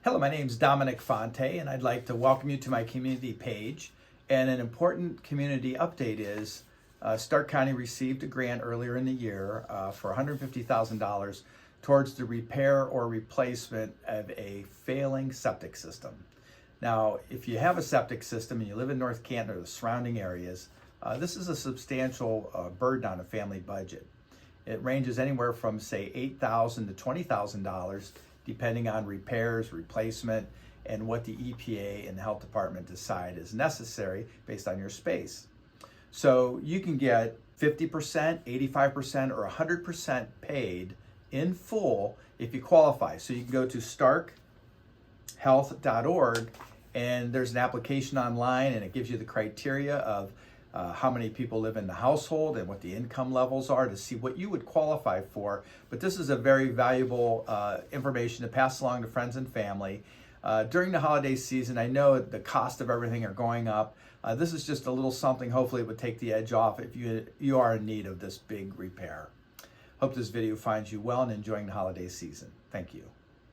Hello, my name is Dominic Fonte, and I'd like to welcome you to my community page. And an important community update is Stark County received a grant earlier in the year for $150,000 towards the repair or replacement of a failing septic system. Now, if you have a septic system and you live in North Canton or the surrounding areas, this is a substantial burden on a family budget. It ranges anywhere from, say, $8,000 to $20,000, depending on repairs, replacement, and what the EPA and the health department decide is necessary based on your space. So you can get 50%, 85%, or 100% paid in full if you qualify. So you can go to starkhealth.org, and there's an application online, and it gives you the criteria of how many people live in the household and what the income levels are to see what you would qualify for. But this is a very valuable information to pass along to friends and family. During the holiday season, I know the cost of everything are going up. This is just a little something. Hopefully it would take the edge off if you are in need of this big repair. Hope this video finds you well and enjoying the holiday season. Thank you.